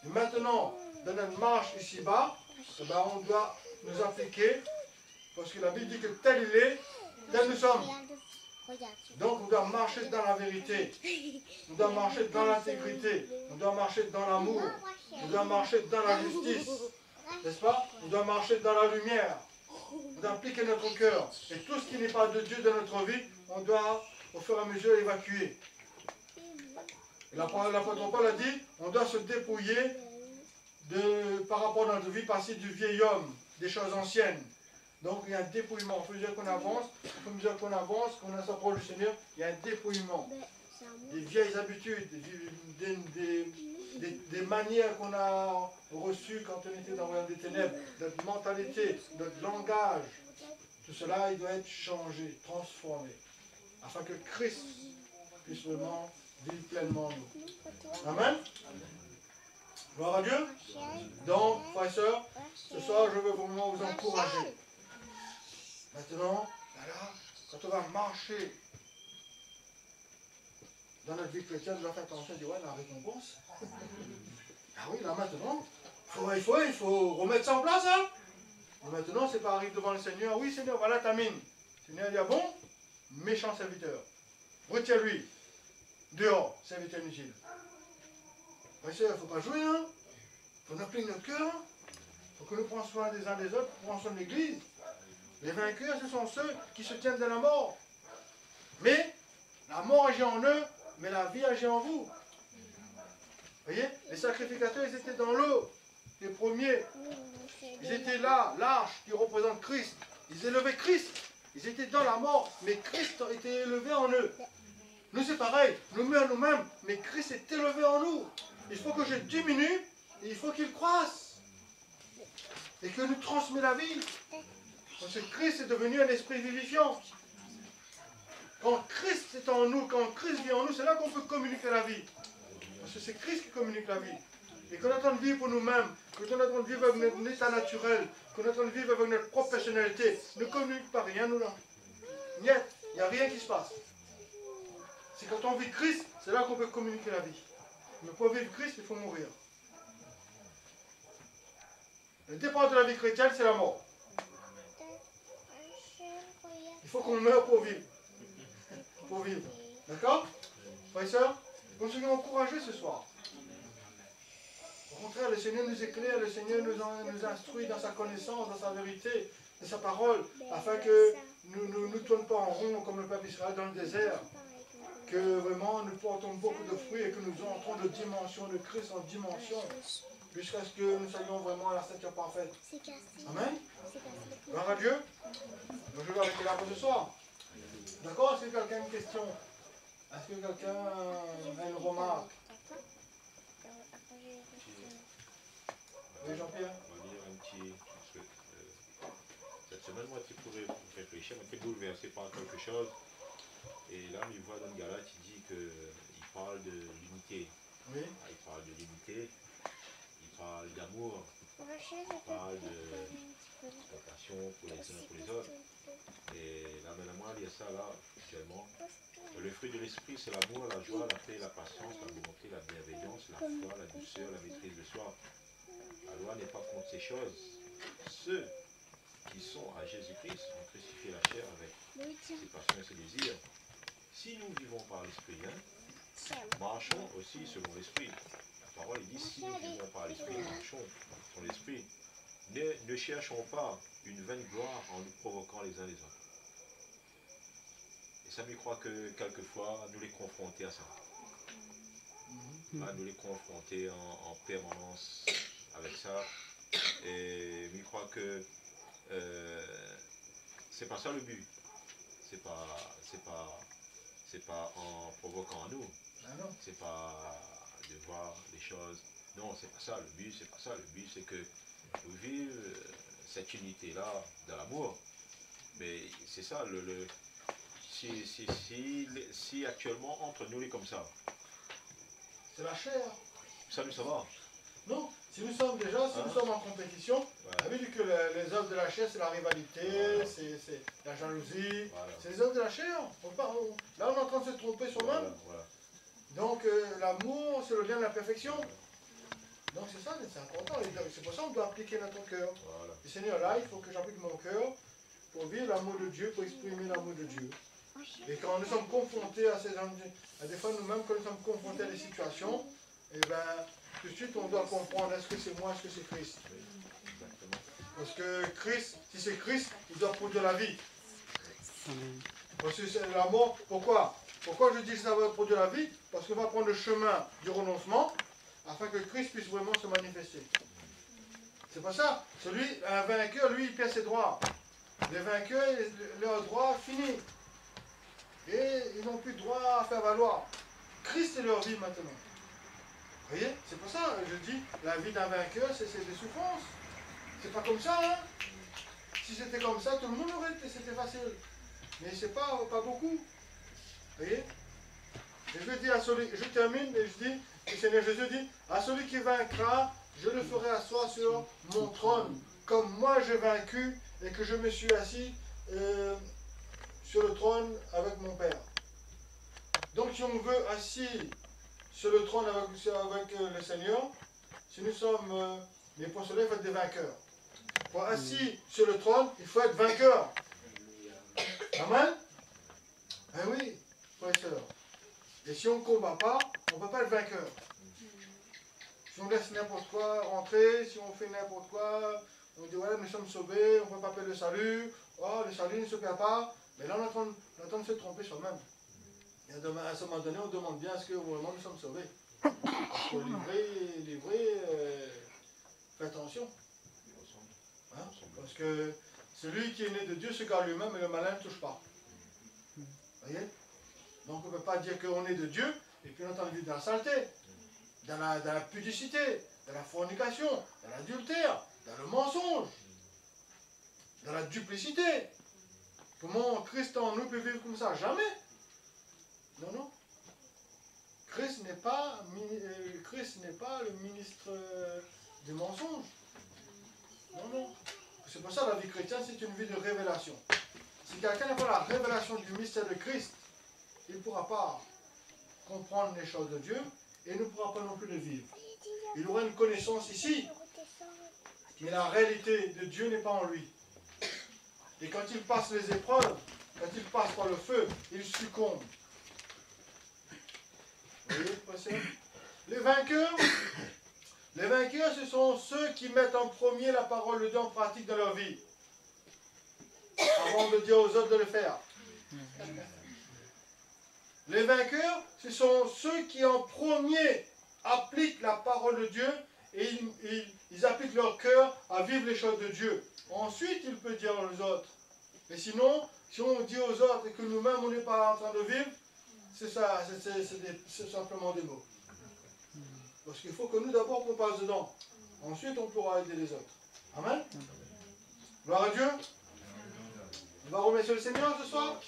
Et maintenant, dans notre marche ici-bas, eh ben, on doit nous appliquer, parce que la Bible dit que tel il est, tel nous sommes. Donc on doit marcher dans la vérité, on doit marcher dans l'intégrité, on doit marcher dans l'amour, on doit marcher dans la justice, n'est-ce pas? On doit marcher dans la lumière, on doit appliquer notre cœur. Et tout ce qui n'est pas de Dieu dans notre vie, on doit au fur et à mesure évacuer. L'apôtre Paul a dit, on doit se dépouiller par rapport à notre vie passée du vieil homme, des choses anciennes. Donc il y a un dépouillement. Au fur et à mesure qu'on avance, qu'on s'approche du Seigneur, il y a un dépouillement. Des vieilles habitudes, des manières qu'on a reçues quand on était dans le royaume des ténèbres, notre mentalité, notre langage, tout cela, il doit être changé, transformé, afin que Christ puisse vraiment vivre pleinement en nous. Amen. Gloire à Dieu. Donc, frères et sœurs, ce soir, je veux vraiment vous encourager. Maintenant, voilà, quand on va marcher dans notre vie chrétienne, on doit faire attention à dire, ouais, la récompense. Ah oui, là maintenant, il faut remettre ça en place. Hein? Et maintenant, c'est pas arriver devant le Seigneur. Oui, Seigneur, voilà ta mine. Le Seigneur dit, ah bon, méchant serviteur. Retiens-lui. Dehors, serviteur inutile. Frères et sœurs, il ne faut pas jouer. Hein? Il faut appliquer notre cœur. Il faut que nous prenions soin des uns des autres, prenions soin de l'Église. Les vainqueurs, ce sont ceux qui se tiennent de la mort. Mais la mort agit en eux, mais la vie agit en vous. Vous voyez, les sacrificateurs, ils étaient dans l'eau, les premiers. Ils étaient là, l'arche qui représente Christ. Ils élevaient Christ. Ils étaient dans la mort, mais Christ était élevé en eux. Nous, c'est pareil. Nous meurons nous-mêmes, mais Christ est élevé en nous. Il faut que je diminue, et il faut qu'il croisse. Et que nous transmet la vie. Parce que Christ est devenu un esprit vivifiant. Quand Christ est en nous, quand Christ vit en nous, c'est là qu'on peut communiquer la vie. Parce que c'est Christ qui communique la vie. Et qu'on est en train de vivre pour nous-mêmes, qu'on est en train de vivre avec notre état naturel, qu'on est en train de vivre avec notre propre personnalité, ne communique pas rien, nous là. Niet, il n'y a rien qui se passe. C'est quand on vit Christ, c'est là qu'on peut communiquer la vie. Mais pour vivre Christ, il faut mourir. Le départ de la vie chrétienne, c'est la mort. Il faut qu'on meure pour vivre. Pour vivre. D'accord? Frères et sœurs, nous soyons encouragés ce soir. Au contraire, le Seigneur nous éclaire, le Seigneur nous instruit dans sa connaissance, dans sa vérité, dans sa parole, afin que nous ne tournions pas en rond comme le peuple Israël dans le désert. Que vraiment nous portons beaucoup de fruits et que nous entrons de dimension de Christ en dimension, jusqu'à ce que nous soyons vraiment à la stature parfaite. Amen. Gloire à Dieu. Donc je vais arrêter là pour ce soir. D'accord? Est-ce que quelqu'un a une question? Est-ce que quelqu'un a une remarque? Oui, Jean-Pierre? On va dire un petit... cette semaine, moi, tu pourrais réfléchir, mais tu es bouleversé par quelque chose. Et là, il voit dans le Galate, il dit qu'il parle de l'unité. Oui. Il parle de l'unité, il parle d'amour, il parle de compassion pour les uns pour les autres. Et là, maintenant, il y a ça là, actuellement. Le fruit de l'esprit, c'est l'amour, la joie, la paix, la patience, la bonté, la bienveillance, la foi, la douceur, la maîtrise de soi. La loi n'est pas contre ces choses. Ceux qui sont à Jésus-Christ ont crucifié la chair avec ses passions et ses désirs. Si nous vivons par l'esprit, marchons aussi selon l'esprit. La parole dit, si nous vivons par l'esprit, marchons selon l'esprit. Ne cherchons pas une vaine gloire en nous provoquant les uns les autres. Et ça me croit que quelquefois, nous les confronter à ça. Nous les confronter en permanence avec ça. Et je crois que c'est pas ça le but. C'est pas en provoquant à nous. C'est pas de voir les choses. Non, c'est pas ça. Le but, c'est pas ça. Le but, c'est que nous vivions cette unité-là dans l'amour. Mais c'est ça, si actuellement entre nous les comme ça. C'est la chair. Ça nous ça va. Non, si nous sommes en compétition, Ouais. vous avez dit que les œuvres de la chair, c'est la rivalité, c'est la jalousie, c'est les œuvres de la chair. Là, on est en train de se tromper soi-même. Voilà. Donc, l'amour, c'est le lien de la perfection. Donc c'est ça, c'est important. Et c'est pour ça qu'on doit appliquer notre cœur. Voilà. Et Seigneur, là, il faut que j'applique mon cœur pour vivre l'amour de Dieu, pour exprimer l'amour de Dieu. Et quand nous sommes confrontés à ces hommes, à des fois nous-mêmes, quand nous sommes confrontés à des situations, et bien, tout de suite, on doit comprendre, est-ce que c'est moi, est-ce que c'est Christ? Exactement. Parce que Christ, si c'est Christ, il doit produire la vie. Parce que c'est la mort, pourquoi? Pourquoi je dis que ça va produire la vie? Parce qu'on va prendre le chemin du renoncement, afin que Christ puisse vraiment se manifester. C'est pas ça. Un vainqueur, lui, il perd ses droits. Les vainqueurs, leurs droits finis. Et ils n'ont plus de droit à faire valoir. Christ est leur vie maintenant. Vous voyez? C'est pour ça que je dis, la vie d'un vainqueur, c'est des souffrances. C'est pas comme ça, hein? Si c'était comme ça, tout le monde aurait été, c'était facile. Mais c'est pas beaucoup. Vous voyez? Et je dis à celui, je termine et je dis, le Seigneur Jésus dit, à celui qui vaincra, je le ferai asseoir sur mon trône, comme moi j'ai vaincu et que je me suis assis sur le trône avec mon Père. Donc si on veut assis sur le trône avec le Seigneur, si nous sommes, mais pour cela il faut être des vainqueurs. Pour être assis sur le trône, il faut être vainqueur. Amen? Eh oui, frères et sœurs. Et si on ne combat pas, on ne peut pas être vainqueur. Si on laisse n'importe quoi rentrer, si on fait n'importe quoi, on dit voilà, nous sommes sauvés, on ne peut pas payer le salut, oh, le salut ne se perd pas, mais là on est en train de se tromper soi-même. Et à un moment donné, on demande bien est-ce que vraiment nous sommes sauvés. Il faut livrer, fais attention. Hein? Parce que celui qui est né de Dieu se garde lui-même et le malin ne touche pas. Vous voyez? Donc on ne peut pas dire qu'on est de Dieu et puis on est en train de vivre dans la saleté, dans la pudicité, dans la fornication, dans l'adultère, dans le mensonge, dans la duplicité. Comment Christ en nous peut vivre comme ça? Jamais. Non, non. Christ n'est pas le ministre du mensonge. Non, non. C'est pour ça que la vie chrétienne, c'est une vie de révélation. Si quelqu'un n'a pas la révélation du mystère de Christ, il ne pourra pas comprendre les choses de Dieu et ne pourra pas non plus les vivre. Il aura une connaissance ici, mais la réalité de Dieu n'est pas en lui. Et quand il passe les épreuves, quand il passe par le feu, il succombe. Vous voyez, les vainqueurs, ce sont ceux qui mettent en premier la parole de Dieu en pratique dans leur vie, avant de dire aux autres de le faire. Les vainqueurs, ce sont ceux qui en premier appliquent la parole de Dieu et ils appliquent leur cœur à vivre les choses de Dieu. Ensuite, il peut dire aux autres. Mais sinon, si on dit aux autres et que nous-mêmes, on n'est pas en train de vivre, c'est ça, c'est simplement des mots. Parce qu'il faut que nous, d'abord, qu'on passe dedans. Ensuite, on pourra aider les autres. Amen. Gloire à Dieu. On va remercier le Seigneur ce soir.